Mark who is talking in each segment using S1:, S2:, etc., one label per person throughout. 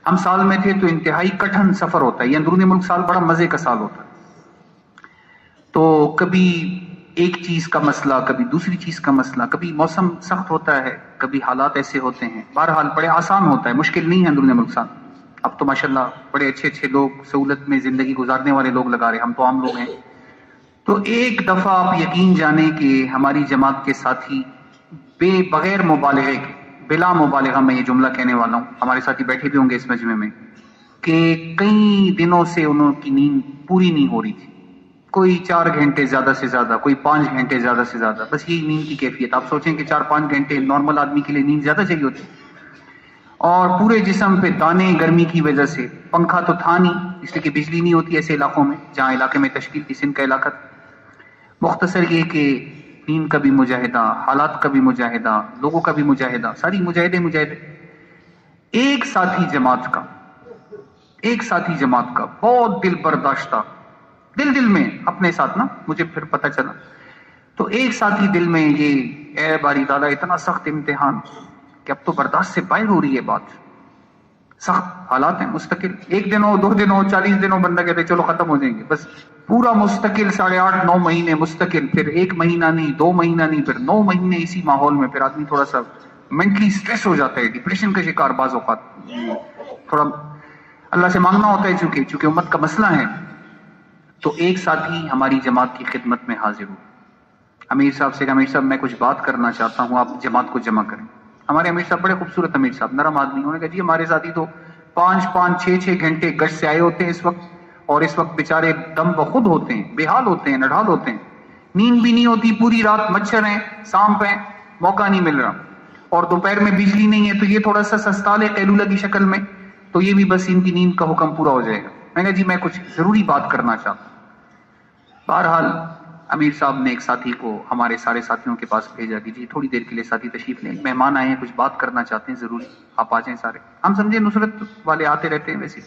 S1: ہم سال میں تھے تو انتہائی کٹھن سفر ہوتا ہے، یہ اندرون ملک سال بڑا مزے کا سال ہوتا ہے. تو کبھی ایک چیز کا مسئلہ، کبھی دوسری چیز کا مسئلہ، کبھی موسم سخت ہوتا ہے، کبھی حالات ایسے ہوتے ہیں. بہرحال بڑے آسان ہوتا ہے، مشکل نہیں ہے اندرون ملک سال. اب تو ماشاءاللہ بڑے اچھے اچھے لوگ سہولت میں زندگی گزارنے والے لوگ لگا رہے، ہم تو عام لوگ ہیں. تو ایک دفعہ آپ یقین جانیں کہ ہماری جماعت کے ساتھی بغیر مبالغے کے، بلا مبالغہ میں یہ جملہ کہنے والا ہوں، ہمارے ساتھی بیٹھے بھی ہوں گے اس مجمع میں، کہ کئی دنوں سے انہوں کی نیند پوری نہیں ہو رہی تھی. کوئی 4 گھنٹے زیادہ سے زیادہ، کوئی 5 گھنٹے زیادہ سے زیادہ، بس یہی نیند کی کیفیت. آپ سوچیں کہ 4-5 گھنٹے نارمل آدمی کے لیے نیند زیادہ چاہیے ہوتی، اور پورے جسم پہ دانے گرمی کی وجہ سے. پنکھا تو تھا نہیں اس لیے کہ بجلی نہیں ہوتی ایسے علاقوں میں جہاں علاقے میں تشکیل تھی، سندھ کا علاقہ. مختصر یہ کہ نیند کا بھی مجاہدہ، حالات کا بھی مجاہدہ، لوگوں کا بھی مجاہدہ، ساری مجاہدے. ایک ساتھی جماعت کا بہت دل برداشتہ، دل میں اپنے ساتھ نا، مجھے پھر پتہ چلا تو ایک ساتھی دل میں یہ، اے باری تعالیٰ اتنا سخت امتحان کہ اب تو برداشت سے باہر ہو رہی ہے بات. سخت حالات ہیں مستقل، 1 دن ہو 2 دن ہو 40 دن ہو، بندہ کہتے چلو ختم ہو جائیں گے، بس پورا مستقل 8.5-9 مہینے مستقل، پھر 1 مہینہ نہیں 2 مہینہ نہیں، پھر 9 مہینے اسی ماحول میں. پھر آدمی تھوڑا سا مینٹلی سٹریس ہو جاتا ہے، ڈپریشن کا شکار بعض اوقات. تھوڑا اللہ سے مانگنا ہوتا ہے چونکہ امت کا مسئلہ ہے. تو ایک ساتھی ہماری جماعت کی خدمت میں حاضر ہوئے. امیر صاحب سے کہا، امیر صاحب میں کچھ بات کرنا چاہتا ہوں، آپ جماعت کو جمع کریں. ہمارے امیر صاحب بڑے خوبصورت امیر صاحب، نرم آدمی. انہوں نے کہا جی ہمارے ساتھی تو 5-5 6-6 گھنٹے گشت سے آئے ہوتے ہیں اس وقت، اور اس وقت بیچارے دم بخود ہوتے ہیں، بے حال ہوتے ہیں، نڈھال ہوتے ہیں. نیند بھی نہیں ہوتی، پوری رات مچھر ہیں، سانپ ہیں، موقع نہیں مل رہا، اور دوپہر میں بجلی نہیں ہے تو یہ تھوڑا سا سستال ہے قیلولہ کی شکل میں، تو یہ بھی بس ان کی نیند کا حکم پورا ہو جائے گا. میں نے کہا جی میں کچھ ضروری بات کرنا چاہتا ہوں. بہرحال امیر صاحب نے ایک ساتھی کو ہمارے سارے ساتھیوں کے پاس بھیجا کہ جی تھوڑی دیر کے لیے ساتھی تشریف لیں، مہمان آئے ہیں، کچھ بات کرنا چاہتے ہیں ضروری، آپ آ جائیں سارے. ہم سمجھے نصرت والے آتے رہتے ہیں ویسے.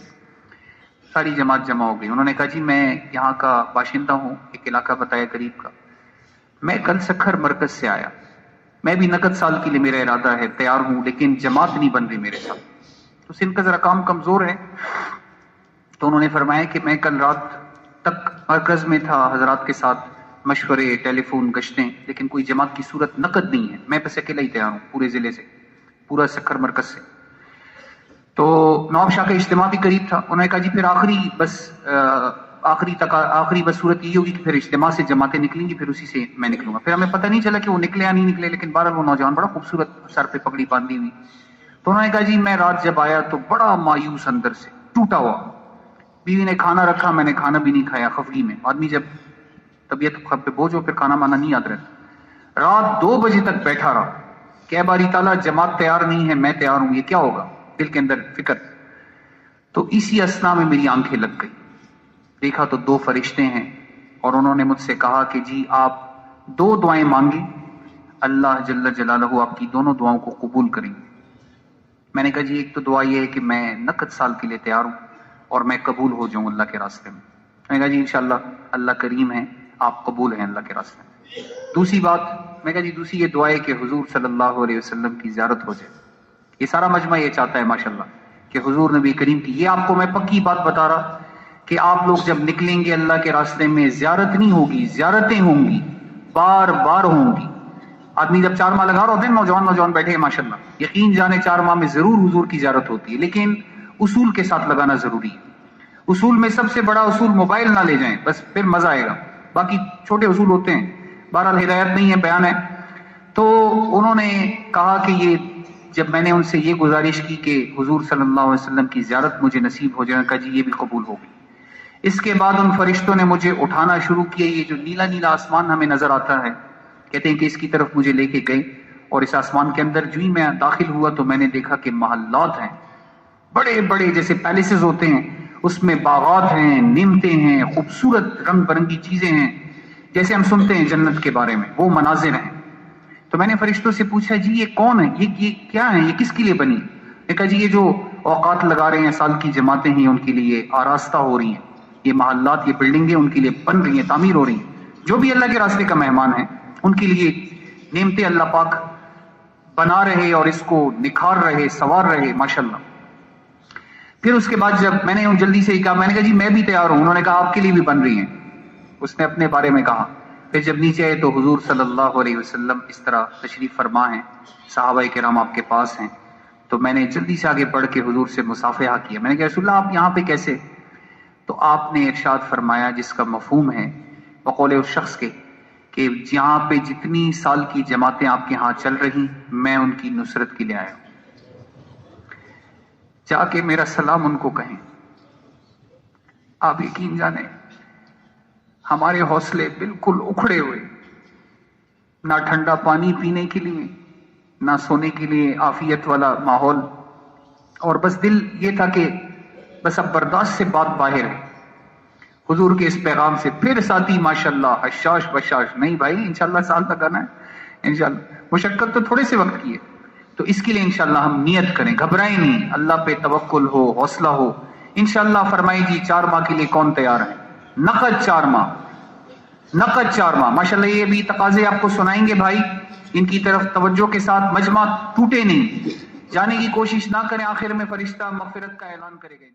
S1: ساری جماعت جمع ہو گئی. انہوں نے کہا جی میں یہاں کا باشندہ ہوں، ایک علاقہ بتایا قریب کا، میں کل سکھر مرکز سے آیا، میں بھی نقد سال کے لیے میرا ارادہ ہے، تیار ہوں، لیکن جماعت نہیں بن رہی میرے ساتھ. تو سندھ کا ذرا کام کمزور ہے. تو انہوں نے فرمایا کہ میں کل رات تک مرکز میں تھا، حضرات کے ساتھ مشورے، ٹیلی فون، گشتیں، لیکن کوئی جماعت کی صورت نقد نہیں ہے. میں بس اکیلا ہی تیار ہوں پورے ضلع سے، پورا سکھر مرکز سے. تو نواب شاہ کا اجتماع بھی قریب تھا. انہوں نے کہا جی پھر آخری بس صورت یہ ہوگی کہ پھر اجتماع سے جماعتیں نکلیں گی، پھر اسی سے میں نکلوں گا. پھر ہمیں پتہ نہیں چلا کہ وہ نکلے یا نہیں نکلے، لیکن بہرحال وہ نوجوان بڑا خوبصورت، سر پہ پگڑی باندھی ہوئی. تو انہوں نے کہا جی میں رات جب آیا تو بڑا مایوس اندر سے، ٹوٹا ہوا. بیوی نے کھانا رکھا، میں نے کھانا بھی نہیں کھایا، خفگی میں. آدمی جب طبیعت پہ بوجھ ہو پھر کھانا مانا نہیں یاد رہتا. رات 2 بجے تک بیٹھا رہا کہ باری تعالیٰ جماعت تیار نہیں ہے، میں تیار ہوں، یہ کیا ہوگا، دل کے اندر فکر. تو اسی اسنا میں میری آنکھیں لگ گئی. دیکھا تو 2 فرشتے ہیں، اور انہوں نے مجھ سے کہا کہ جی آپ 2 دعائیں مانگیں، اللہ جل جلالہ آپ کی دونوں دعاؤں کو قبول کریں گے. میں نے کہا جی ایک تو دعا یہ ہے کہ میں نقد سال کے لیے تیار ہوں اور میں قبول ہو جاؤں اللہ کے راستے میں. میں نے کہا جی انشاءاللہ اللہ کریم ہے، آپ قبول ہیں اللہ کے راستے میں. دوسری بات، میں کہا جی دوسری یہ دعا ہے کہ حضور صلی اللہ علیہ وسلم کی زیارت ہو جائے. یہ سارا مجمع یہ چاہتا ہے ماشاءاللہ کہ حضور نبی کریم کی. یہ آپ کو میں پکی بات بتا رہا کہ آپ لوگ جب نکلیں گے اللہ کے راستے میں، زیارت نہیں ہوگی، زیارتیں ہوں گی، بار بار ہوں گی. آدمی جب 4 ماہ لگا رہا ہوتے ہیں، نوجوان بیٹھے ہیں ماشاءاللہ، یقین جانے 4 ماہ میں ضرور حضور کی زیارت ہوتی ہے، لیکن اصول کے ساتھ لگانا ضروری ہے. اصول میں سب سے بڑا اصول موبائل نہ لے جائیں، بس پھر مزہ آئے گا. باقی چھوٹے اصول ہوتے ہیں، بہرحال ہدایت نہیں ہے، بیان ہے. تو انہوں نے کہا کہ یہ جب میں نے ان سے یہ گزارش کی کہ حضور صلی اللہ علیہ وسلم کی زیارت مجھے نصیب ہو جائے، کہا جی یہ بھی قبول ہو گئی. اس کے بعد ان فرشتوں نے مجھے اٹھانا شروع کیا. یہ جو نیلا نیلا آسمان ہمیں نظر آتا ہے، کہتے ہیں کہ اس کی طرف مجھے لے کے گئے، اور اس آسمان کے اندر جو ہی میں داخل ہوا تو میں نے دیکھا کہ محلات ہیں، بڑے بڑے جیسے پیلیسز ہوتے ہیں، اس میں باغات ہیں، نعمتیں ہیں، خوبصورت رنگ برنگی چیزیں ہیں، جیسے ہم سنتے ہیں جنت کے بارے میں، وہ مناظر ہیں. تو میں نے فرشتوں سے پوچھا جی یہ کون ہے، یہ کیا ہے، یہ کس کے لیے بنی؟ نے کہا جی یہ جو اوقات لگا رہے ہیں، سال کی جماعتیں ہیں، ان کے لیے آراستہ ہو رہی ہیں، یہ محلات، یہ بلڈنگیں ان کے لیے بن رہی ہیں، تعمیر ہو رہی ہیں. جو بھی اللہ کے راستے کا مہمان ہے ان کے لیے نعمتیں اللہ پاک بنا رہے اور اس کو نکھار رہے، سوار رہے ماشاءاللہ. پھر اس کے بعد جب میں نے جلدی سے ہی کہا، میں نے کہا جی میں بھی تیار ہوں. انہوں نے کہا آپ کے لیے بھی بن رہی ہیں. اس نے اپنے بارے میں کہا. پھر جب نیچے آئے تو حضور صلی اللہ علیہ وسلم اس طرح تشریف فرما ہیں، صحابہ کرام آپ کے پاس ہیں. تو میں نے جلدی سے آگے بڑھ کے حضور سے مصافحہ کیا. میں نے کہا رسول اللہ آپ یہاں پہ کیسے؟ تو آپ نے ارشاد فرمایا جس کا مفہوم ہے بقول اس شخص کے کہ یہاں پہ جتنی سال کی جماعتیں آپ کے ہاں چل رہی میں ان کی نصرت کے لیے آیا ہوں. جا کے میرا سلام ان کو کہیں. آپ یقین جانیں ہمارے حوصلے بالکل اکھڑے ہوئے، نہ ٹھنڈا پانی پینے کے لیے، نہ سونے کے لیے عافیت والا ماحول، اور بس دل یہ تھا کہ بس اب برداشت سے بات باہر ہے حضور کے اس پیغام سے. پھر ساتھی ماشاءاللہ حشاش بشاش، نہیں بھائی انشاءاللہ سال تک آنا ہے انشاءاللہ. مشقت تو تھوڑے سے وقت کی ہے، تو اس کے لیے انشاءاللہ ہم نیت کریں، گھبرائیں نہیں، اللہ پہ توکل ہو، حوصلہ ہو. انشاءاللہ فرمائی جی 4 ماہ کے لیے کون تیار ہے؟ نقد 4 ماہ، نقد 4 ماہ. ماشاءاللہ یہ بھی تقاضے آپ کو سنائیں گے بھائی، ان کی طرف توجہ کے ساتھ مجمع ٹوٹے نہیں، جانے کی کوشش نہ کریں، آخر میں فرشتہ مغفرت کا اعلان کرے گا.